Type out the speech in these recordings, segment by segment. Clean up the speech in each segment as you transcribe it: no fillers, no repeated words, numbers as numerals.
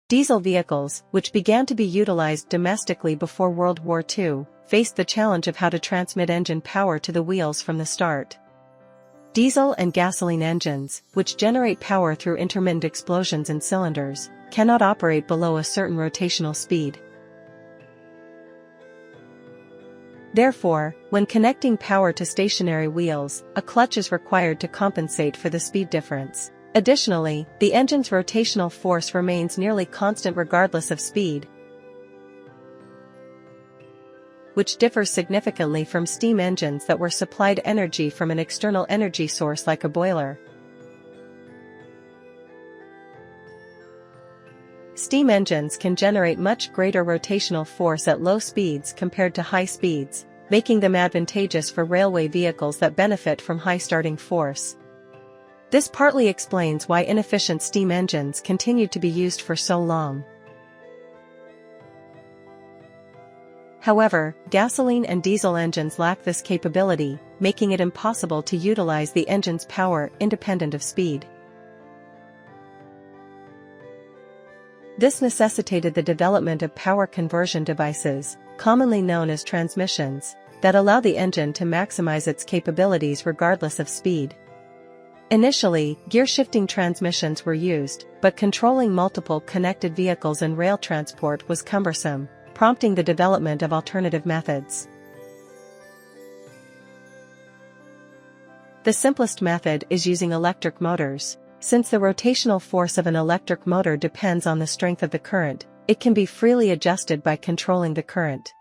Diesel vehicles, which began to be utilized domestically before World War II, faced the challenge of how to transmit engine power to the wheels from the start. Diesel and gasoline engines, which generate power through intermittent explosions in cylinders, cannot operate below a certain rotational speed. Therefore, when connecting power to stationary wheels, a clutch is required to compensate for the speed difference. Additionally, the engine's rotational force remains nearly constant regardless of speed, which differs significantly from steam engines that were supplied energy from an external energy source like a boiler. Steam engines can generate much greater rotational force at low speeds compared to high speeds, making them advantageous for railway vehicles that benefit from high starting force. This partly explains why inefficient steam engines continued to be used for so long. However, gasoline and diesel engines lack this capability, making it impossible to utilize the engine's power independent of speed. This necessitated the development of power conversion devices, commonly known as transmissions, that allow the engine to maximize its capabilities regardless of speed. Initially, gear-shifting transmissions were used, but controlling multiple connected vehicles in rail transport was cumbersome, prompting the development of alternative methods. The simplest method is using electric motors. Since the rotational force of an electric motor depends on the strength of the current, it can be freely adjusted by controlling the current.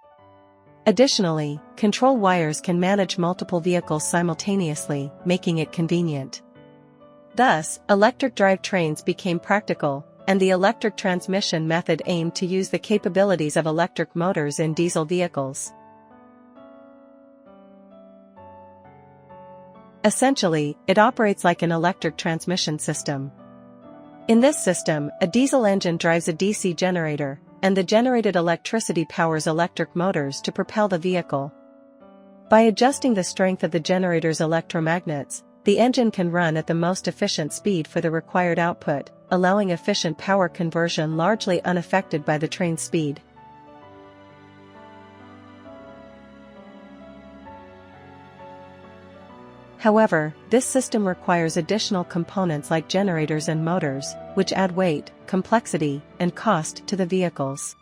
Additionally, control wires can manage multiple vehicles simultaneously, making it convenient. Thus, electric drive trains became practical, and the electric transmission method aimed to use the capabilities of electric motors in diesel vehicles. Essentially, it operates like an electric transmission system. In this system, a diesel engine drives a DC generator, and the generated electricity powers electric motors to propel the vehicle. By adjusting the strength of the generator's electromagnets, the engine can run at the most efficient speed for the required output, allowing efficient power conversion largely unaffected by the train's speed. However, this system requires additional components like generators and motors, which add weight, complexity, and cost to the vehicles.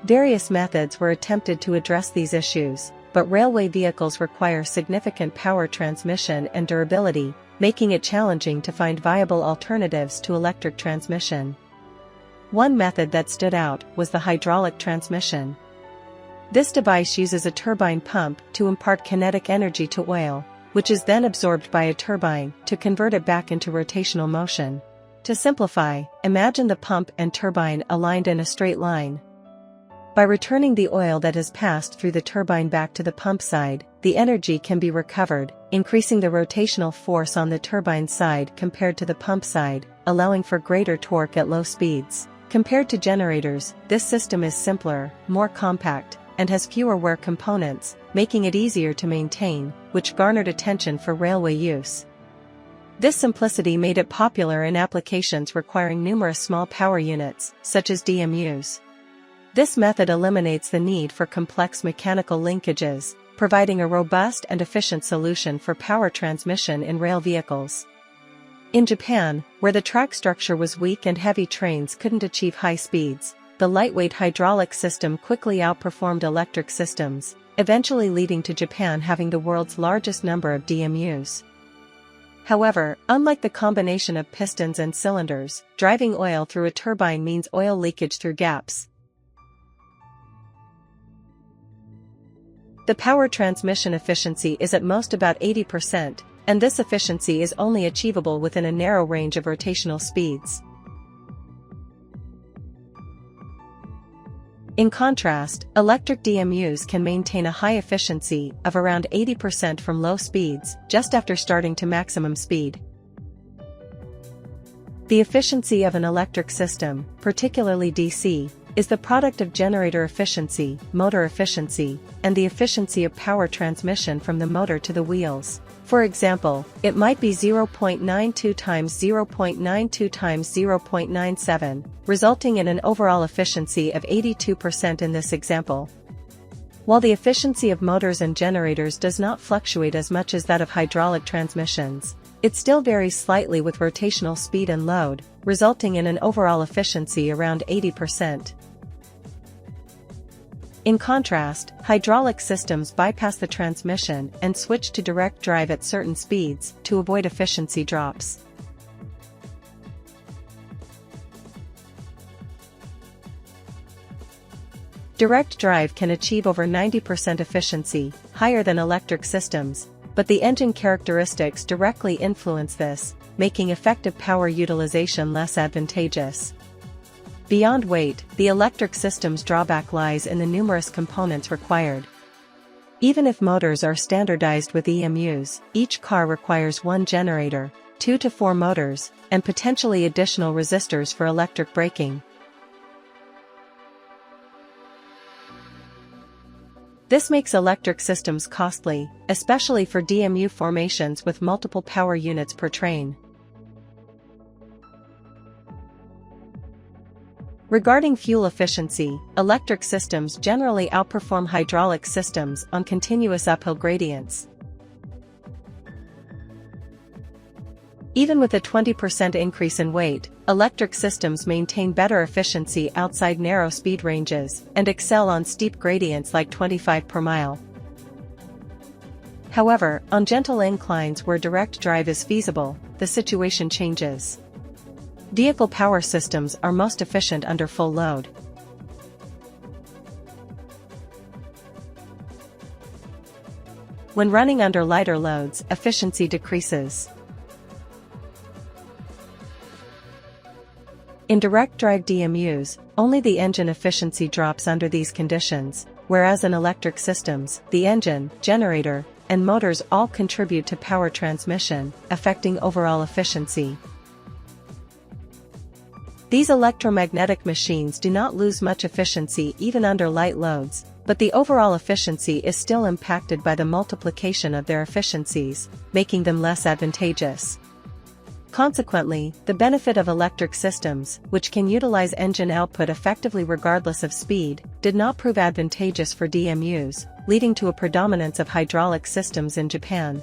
Various methods were attempted to address these issues, but railway vehicles require significant power transmission and durability, making it challenging to find viable alternatives to electric transmission. One method that stood out was the hydraulic transmission. This device uses a turbine pump to impart kinetic energy to oil, which is then absorbed by a turbine to convert it back into rotational motion. To simplify, imagine the pump and turbine aligned in a straight line. By returning the oil that has passed through the turbine back to the pump side, the energy can be recovered, increasing the rotational force on the turbine side compared to the pump side, allowing for greater torque at low speeds. Compared to generators, this system is simpler, more compact, and has fewer wear components, making it easier to maintain, which garnered attention for railway use. This simplicity made it popular in applications requiring numerous small power units, such as DMUs. This method eliminates the need for complex mechanical linkages, providing a robust and efficient solution for power transmission in rail vehicles. In Japan, where the track structure was weak and heavy trains couldn't achieve high speeds, the lightweight hydraulic system quickly outperformed electric systems, eventually leading to Japan having the world's largest number of DMUs. However, unlike the combination of pistons and cylinders, driving oil through a turbine means oil leakage through gaps. The power transmission efficiency is at most about 80%, and this efficiency is only achievable within a narrow range of rotational speeds. In contrast, electric DMUs can maintain a high efficiency of around 80% from low speeds, just after starting to maximum speed. The efficiency of an electric system, particularly DC, is the product of generator efficiency, motor efficiency, and the efficiency of power transmission from the motor to the wheels. For example, it might be 0.92 times 0.92 times 0.97, resulting in an overall efficiency of 82% in this example. While the efficiency of motors and generators does not fluctuate as much as that of hydraulic transmissions, it still varies slightly with rotational speed and load, resulting in an overall efficiency around 80%. In contrast, hydraulic systems bypass the transmission and switch to direct drive at certain speeds to avoid efficiency drops. Direct drive can achieve over 90% efficiency, higher than electric systems, but the engine characteristics directly influence this, making effective power utilization less advantageous. Beyond weight, the electric system's drawback lies in the numerous components required. Even if motors are standardized with EMUs, each car requires one generator, 2 to 4 motors, and potentially additional resistors for electric braking. This makes electric systems costly, especially for DMU formations with multiple power units per train. Regarding fuel efficiency, electric systems generally outperform hydraulic systems on continuous uphill gradients. Even with a 20% increase in weight, electric systems maintain better efficiency outside narrow speed ranges and excel on steep gradients like 25 per mile. However, on gentle inclines where direct drive is feasible, the situation changes. Vehicle power systems are most efficient under full load. When running under lighter loads, efficiency decreases. In direct drive DMUs, only the engine efficiency drops under these conditions, whereas in electric systems, the engine, generator, and motors all contribute to power transmission, affecting overall efficiency. These electromagnetic machines do not lose much efficiency even under light loads, but the overall efficiency is still impacted by the multiplication of their efficiencies, making them less advantageous. Consequently, the benefit of electric systems, which can utilize engine output effectively regardless of speed, did not prove advantageous for DMUs, leading to a predominance of hydraulic systems in Japan.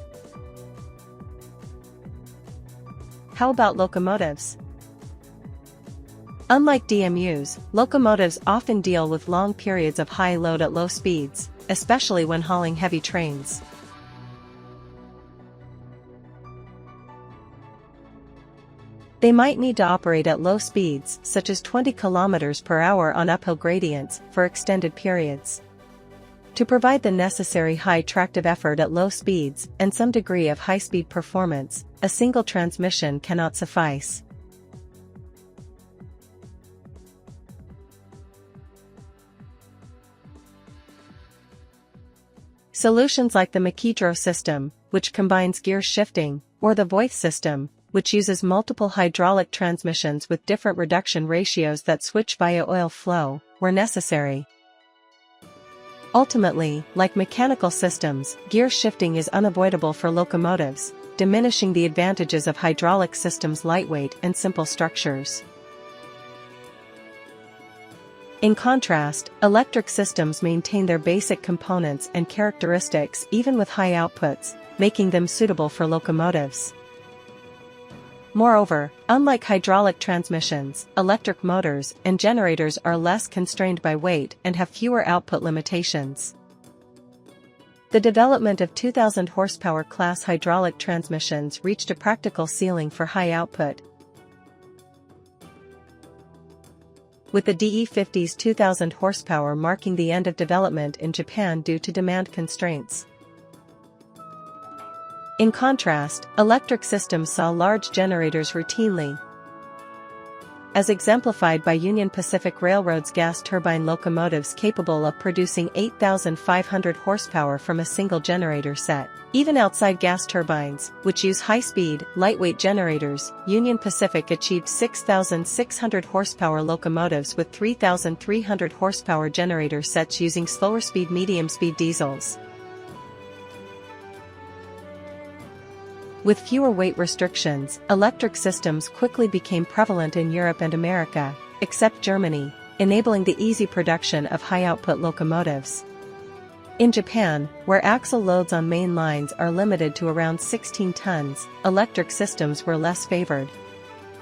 How about locomotives? Unlike DMUs, locomotives often deal with long periods of high load at low speeds, especially when hauling heavy trains. They might need to operate at low speeds, such as 20 km per hour on uphill gradients, for extended periods. To provide the necessary high tractive effort at low speeds and some degree of high-speed performance, a single transmission cannot suffice. Solutions like the Makidro system, which combines gear shifting, or the Voith system, which uses multiple hydraulic transmissions with different reduction ratios that switch via oil flow, were necessary. Ultimately, like mechanical systems, gear shifting is unavoidable for locomotives, diminishing the advantages of hydraulic systems' lightweight and simple structures. In contrast, electric systems maintain their basic components and characteristics even with high outputs, making them suitable for locomotives. Moreover, unlike hydraulic transmissions, electric motors and generators are less constrained by weight and have fewer output limitations. The development of 2,000 horsepower class hydraulic transmissions reached a practical ceiling for high output, with the DE50's 2,000 horsepower marking the end of development in Japan due to demand constraints. In contrast, electric systems saw large generators routinely, as exemplified by Union Pacific Railroad's gas turbine locomotives capable of producing 8,500 horsepower from a single generator set. Even outside gas turbines, which use high-speed, lightweight generators, Union Pacific achieved 6,600 horsepower locomotives with 3,300 horsepower generator sets using slower-speed medium-speed diesels. With fewer weight restrictions, electric systems quickly became prevalent in Europe and America, except Germany, enabling the easy production of high-output locomotives. In Japan, where axle loads on main lines are limited to around 16 tons, electric systems were less favored.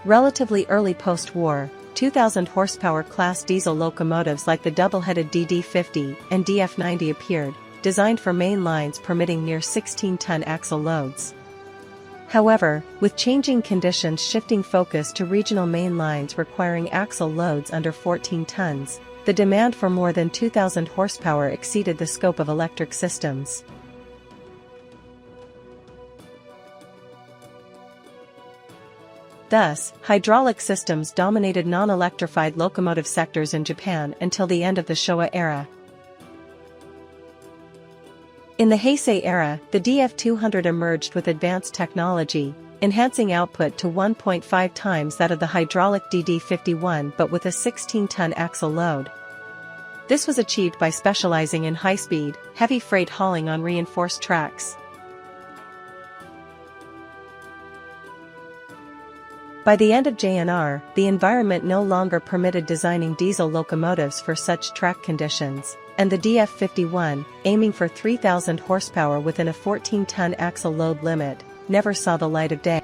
Relatively early post-war, 2,000 horsepower class diesel locomotives like the double-headed DD50 and DF90 appeared, designed for main lines permitting near 16-ton axle loads. However, with changing conditions shifting focus to regional main lines requiring axle loads under 14 tons, the demand for more than 2,000 horsepower exceeded the scope of electric systems. Thus, hydraulic systems dominated non-electrified locomotive sectors in Japan until the end of the Showa era. In the Heisei era, the DF200 emerged with advanced technology, enhancing output to 1.5 times that of the hydraulic DD51 but with a 16-ton axle load. This was achieved by specializing in high-speed, heavy freight hauling on reinforced tracks. By the end of JNR, the environment no longer permitted designing diesel locomotives for such track conditions, and the DF51, aiming for 3,000 horsepower within a 14-ton axle load limit, never saw the light of day.